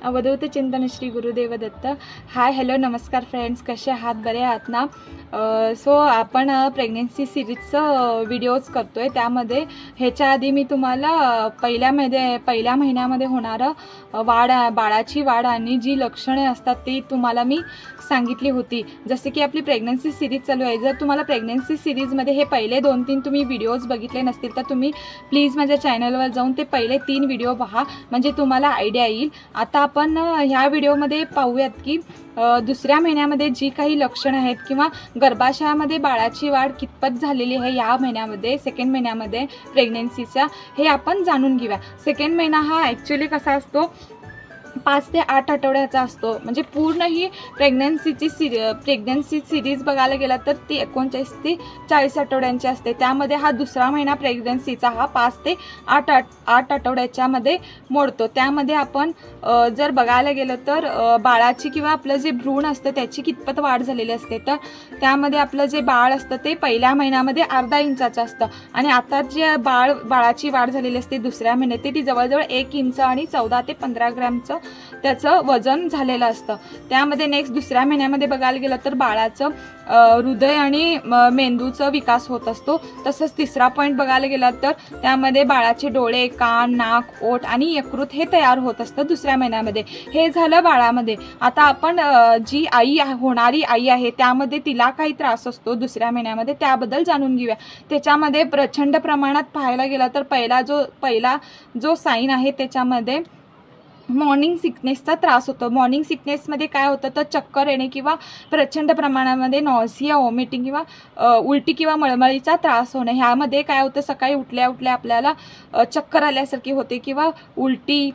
अवधूत चिंतन Shri Gurudev Datta. Hi hello नमस्कार friends, कसे आहात? बरे आहात ना? सो आपण प्रेग्नेन्सी सिरीजचं व्हिडिओज करतो आहे. त्यामध्ये ह्याच्या आधी मी तुम्हाला पहिल्या महिन्यामध्ये होणारं बाळाची वाढ आणि जी लक्षणे असतात ती तुम्हाला मी सांगितली होती. जसे की आपली प्रेग्नन्सी सिरीज चालू आहे. जर तुम्हाला प्रेग्नन्सी सिरीजमध्ये हे पहिले 2-3 तुम्ही व्हिडिओज बघितले नसतील तर तुम्ही प्लीज माझ्या चॅनलवर जाऊन ते पहिले 3 व्हिडिओ पहा, म्हणजे तुम्हाला आयडिया येईल. आता आपण ह्या व्हिडिओमध्ये पाहूयात की दुसऱ्या महिन्यामध्ये जी काही लक्षणं आहेत किंवा गर्भाशयामध्ये बाळाची वाढ कितपत झालेली आहे या महिन्यामध्ये, सेकंड महिन्यामध्ये प्रेग्नेन्सीचा, हे आपण जाणून घेऊया. सेकंड महिना हा ॲक्च्युली कसा असतो, 5 ते 8 आठवड्याचा असतो. म्हणजे पूर्ण ही प्रेग्नन्सी सिरीज बघायला गेला तर ती 39 ते 40 आठवड्यांची असते. त्यामध्ये हा दुसरा महिना प्रेग्नन्सीचा हा 5 ते 8 आठवड्याच्यामध्ये मोडतो. त्यामध्ये आपण जर बघायला गेलं तर बाळाची किंवा आपलं जे भ्रूण असतं त्याची कितपत वाढ झालेली असते. तर त्यामध्ये आपलं जे बाळ असतं ते पहिल्या महिन्यामध्ये अर्धा इंचाचं असतं आणि आता जे बाळाची वाढ झालेली असते दुसऱ्या महिन्यात ती जवळजवळ 1 इंच आणि 14 ते 15 ग्रॅमचं त्याचं वजन झालेलं असतं. त्यामध्ये नेक्स्ट दुसऱ्या महिन्यामध्ये बघायला गेलं तर बाळाचं हृदय आणि मेंदूचा विकास होत असतो. तसंच तिसरा पॉईंट बघायला गेला तर त्यामध्ये बाळाचे डोळे, कान, नाक, ओठ आणि यकृत हे तयार होत असतं दुसऱ्या महिन्यामध्ये. हे झालं बाळामध्ये. आता आपण जी होणारी आई आहे त्यामध्ये तिला काही त्रास असतो दुसऱ्या महिन्यामध्ये, त्याबद्दल जाणून घेऊया. त्याच्यामध्ये प्रचंड प्रमाणात पाहायला गेला तर पहिला जो साईन आहे त्याच्यामध्ये मॉर्निंग सिकनेसचा त्रास होतो. मॉर्निंग सिकनेसमध्ये काय होतं तर चक्कर येणे किंवा प्रचंड प्रमाणामध्ये नॉसिया, वॉमिटिंग किंवा उलटी किंवा मळमळीचा त्रास होणे. ह्यामध्ये काय होतं, सकाळी उठल्या आपल्याला चक्कर आल्यासारखी होते किंवा उलटी,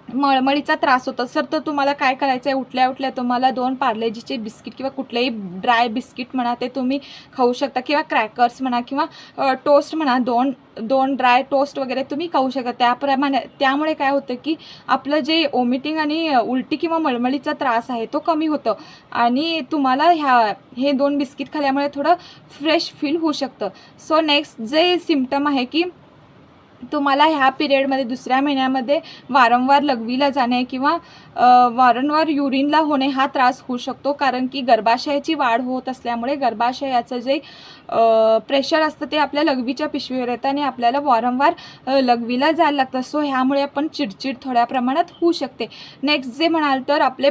मळमळीचा त्रास होतो. सर तर तुम्हाला काय करायचं आहे, उठल्या तुम्हाला 2 पार्लेजीचे बिस्किट किंवा कुठलेही ड्राय बिस्किट म्हणा ते तुम्ही खाऊ शकता किंवा क्रॅकर्स म्हणा किंवा टोस्ट म्हणा, दोन ड्राय टोस्ट वगैरे तुम्ही खाऊ शकता. त्यामुळे काय होतं की आपलं जे वॉमिटिंग आणि उलटी किंवा मळमळीचा त्रास आहे तो कमी होतो आणि तुम्हाला हे 2 बिस्किट खाल्ल्यामुळे थोडं फ्रेश फील होऊ शकतं. सो नेक्स्ट जे सिम्पटम आहे की तुम्हाला ह्या पिरियडमध्ये दुसऱ्या महिन्यामध्ये वारंवार लघवीला जाणे किंवा वारंवार युरिनला होणे हा त्रास होऊ शकतो. कारण की गर्भाशयाची वाढ होत असल्यामुळे गर्भाशयाचं जे प्रेशर असतं ते आपल्या लघवीच्या पिशवीवर येतं आणि आपल्याला वारंवार लघवीला जायला लागतं. सो ह्यामुळे आपण चिडचिड थोड्या प्रमाणात होऊ शकते. नेक्स्ट जे म्हणाल तर आपले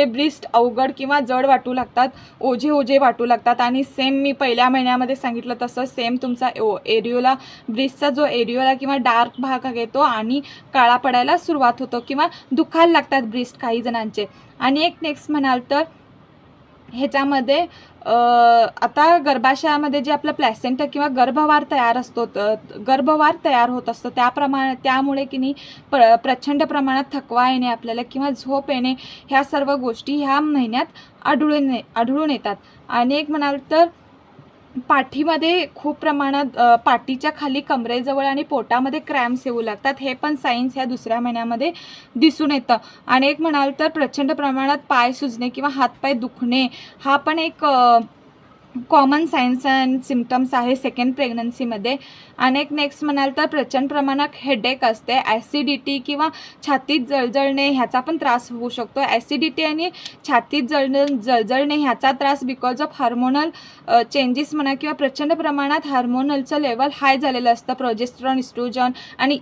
ब्रीस्ट अवघड किंवा जड वाटू लागतात, ओझे वाटू लागतात आणि सेम मी पहिल्या महिन्यामध्ये सांगितलं तसं सेम तुमचा ब्रीस्टचा जो एरियोला किंवा डार्क भाग आहे तो आणि काळा पडायला सुरुवात होतो किंवा दुखायला लागतात ब्रीस्ट काही जणांचे. आणि एक नेक्स्ट म्हणाल तर ह्याच्यामध्ये आता गर्भाशयामध्ये जे आपलं प्लॅसेंटा किंवा गर्भवार तयार होत असतो त्यामुळे की नाही प्रचंड प्रमाणात थकवा येणे आपल्याला किंवा झोप येणे, ह्या सर्व गोष्टी ह्या महिन्यात आढळून येतात. आणि एक म्हणाल तर पाठीमध्ये खूप प्रमाणात पाठीच्या खाली कमरेजवळ आणि पोटामध्ये क्रॅम्प्स येऊ लागतात. हे पण साईन्स ह्या दुसऱ्या महिन्यामध्ये दिसून येतं. आणि एक म्हणाल तर प्रचंड प्रमाणात पाय सुजणे किंवा हातपाय दुखणे हा पण एक कॉमन सायन्स अँड सिम्पटम्स आहे सेकंड प्रेग्नन्सीमध्ये. अनेक नेक्स्ट म्हणाल तर प्रचंड प्रमाणात हेडेक असते, ॲसिडिटी किंवा छातीत जळजळणे ह्याचा पण त्रास होऊ शकतो. ॲसिडिटी आणि छातीत जळजळणे ह्याचा त्रास बिकॉज ऑफ हार्मोनल चेंजेस म्हणा किंवा प्रचंड प्रमाणात हार्मोनलचं लेवल हाय झालेलं असतं. प्रोजेस्टेरॉन, इस्ट्रोजन आणि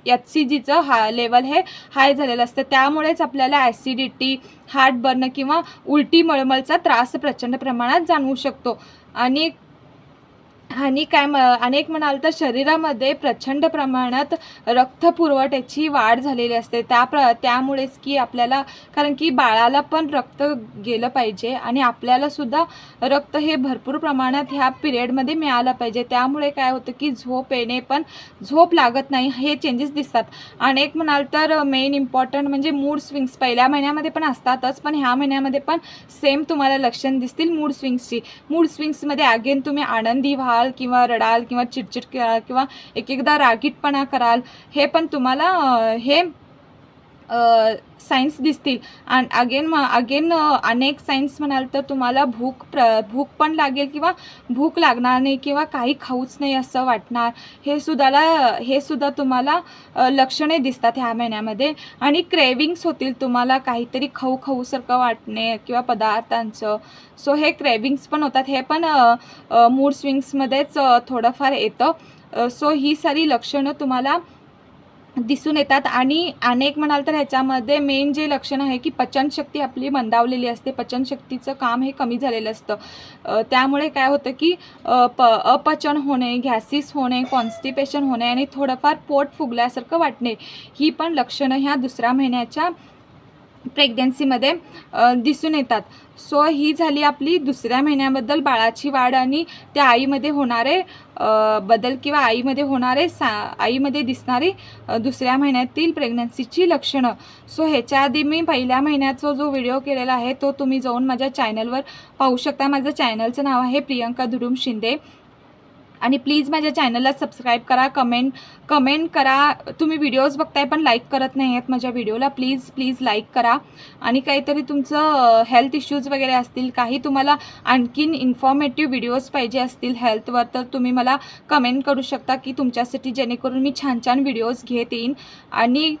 HCGचं लेवल हे हाय झालेलं असतं. त्यामुळेच आपल्याला ॲसिडिटी, हार्टबर्न किंवा उलटी मळमळचा त्रास प्रचंड प्रमाणात जाणवू शकतो. आणि अनेक म्हणाल तर शरीरामध्ये प्रचंड प्रमाणात रक्तपुरवठ्याची वाढ झालेली असते. त्यामुळेच की आपल्याला, कारण की बाळाला पण रक्त गेलं पाहिजे आणि आपल्याला सुद्धा रक्त हे भरपूर प्रमाणात ह्या पिरियडमध्ये मिळालं पाहिजे. त्यामुळे काय होतं की झोप येणे, पण झोप लागत नाही, हे चेंजेस दिसतात. अनेक म्हणाल तर मेन इम्पॉर्टंट म्हणजे मूड स्विंग्स पहिल्या महिन्यामध्ये पण असतातच, पण ह्या महिन्यामध्ये पण सेम तुम्हाला लक्षण दिसतील मूड स्विंग्समध्ये. अगेन तुम्ही आनंदी व्हाल किंवा रडाल किंवा चिडचिड कराल किंवा एकदा रागीटपणा कराल. हे पण तुम्हाला सायन्स दिसतील. आणि अगेन अनेक सायन्स म्हणाल तर तुम्हाला भूक पण लागेल किंवा भूक लागणार नाही किंवा काही खाऊच नाही असं वाटणार, हे सुद्धा तुम्हाला लक्षणे दिसतात ह्या महिन्यामध्ये. आणि क्रेविंग्स होतील, तुम्हाला काहीतरी खाऊसारखं वाटणे किंवा पदार्थांचं. सो हे क्रेविंग्स पण होतात, हे पण मूड स्विंग्समध्येच थोडंफार येतं. सो ही सारी लक्षणं तुम्हाला दिसून येतात. आणि अनेक म्हणाल तर ह्याच्यामध्ये मेन जे लक्षण आहे की पचनशक्ती आपली मंदावलेली असते, पचनशक्तीचं काम हे कमी झालेलं असतं. त्यामुळे काय होतं की अपचन होणे, गॅसिस होणे, कॉन्स्टिपेशन होणे आणि थोडंफार पोट फुगल्यासारखं वाटणे, ही पण लक्षणं ह्या दुसऱ्या महिन्याच्या प्रेग्नन्सीमध्ये दिसून येतात. सो ही झाली आपली दुसऱ्या महिन्याबद्दल बाळाची वाढ आणि त्या आईमध्ये होणारे बदल किंवा आईमध्ये दिसणारी दुसऱ्या महिन्यातील प्रेग्नन्सीची लक्षणं. सो ह्याच्या आधी मी पहिल्या महिन्याचा जो व्हिडिओ केलेला आहे तो तुम्ही जाऊन माझ्या चॅनलवर पाहू शकता. माझं चॅनलचं नाव आहे प्रियंका धुडुम शिंदे. आणि प्लीज माझ्या चॅनलला सबस्क्राईब करा, कमेंट करा. तुम्ही व्हिडिओज बघताय पण लाईक करत नाही आहेत माझ्या व्हिडिओला, प्लीज लाईक करा. आणि काहीतरी तुमचं हेल्थ इश्यूज वगैरे असतील, काही तुम्हाला आणखीन इन्फॉर्मेटिव्ह व्हिडिओज पाहिजे असतील हेल्थवर, तर तुम्ही मला कमेंट करू शकता की तुमच्यासाठी, जेणेकरून मी छान व्हिडिओज घेत येईन. आणि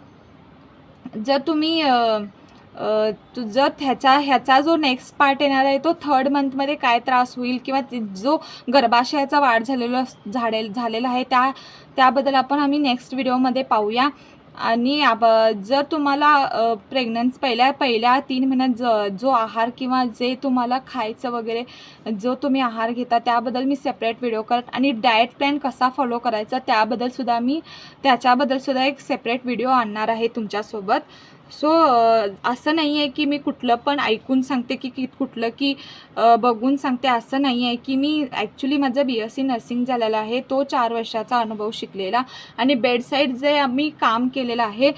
जर तुम्ही जर ह्याचा जो नेक्स्ट पार्ट येणार आहे तो 3rd मंथमध्ये काय त्रास होईल किंवा जो गर्भाशयाचा वाढ झालेला आहे त्याबद्दल आम्ही नेक्स्ट व्हिडिओमध्ये पाहूया. आणि जर तुम्हाला पहिल्या 3 महिन्यात जो आहार किंवा जे तुम्हाला खायचं वगैरे जो तुम्ही आहार घेता त्याबद्दल मी सेपरेट व्हिडिओ करत, आणि डाएट प्लॅन कसा फॉलो करायचा त्याच्याबद्दल सुद्धा एक सेपरेट व्हिडिओ आणणार आहे तुमच्यासोबत. सो असं नाही आहे की मी कुठलं पण ऐकून सांगते की कुठलं की बघून सांगते, असं नाही आहे की मी ॲक्च्युली माझं BSc नर्सिंग झालेलं आहे, तो 4 वर्षाचा अनुभव शिकलेला आणि बेडसाईड जे आम्ही काम केलेलं आहे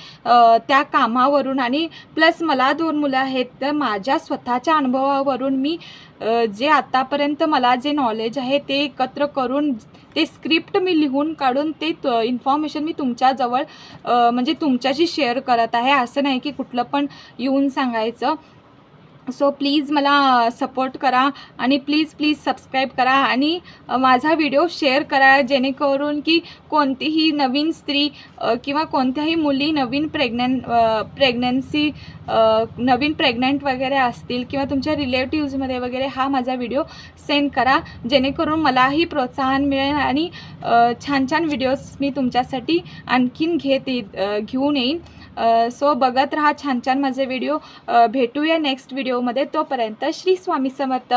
त्या कामावरून, आणि प्लस मला 2 मुलं आहेत, तर माझ्या स्वतःच्या अनुभवावरून मी जे आतापर्यंत मला जे नॉलेज आहे ते एकत्र करून ते स्क्रिप्ट मी लिहून काढून ते इन्फॉर्मेशन मी तुमच्याजवळ म्हणजे तुमच्याशी शेअर करत आहे. असं नाही की कुठलं पण येऊन सांगायचं. सो प्लीज मला सपोर्ट करा आणि प्लीज सबस्क्राईब करा आणि माझा व्हिडिओ शेअर करा, जेणेकरून की कोणतीही नवीन स्त्री किंवा कोणत्याही मुली नवीन प्रेग्नंट वगैरे असतील किंवा तुमच्या रिलेटिव्समध्ये वगैरे हा माझा व्हिडिओ सेंड करा, जेणेकरून मलाही प्रोत्साहन मिळेल आणि छान व्हिडिओज मी तुमच्यासाठी आणखीन घेऊन येईन. सो बघत राहा छान माझे व्हिडिओ. भेटूया नेक्स्ट व्हिडिओमध्ये. तोपर्यंत श्री स्वामी समर्थ.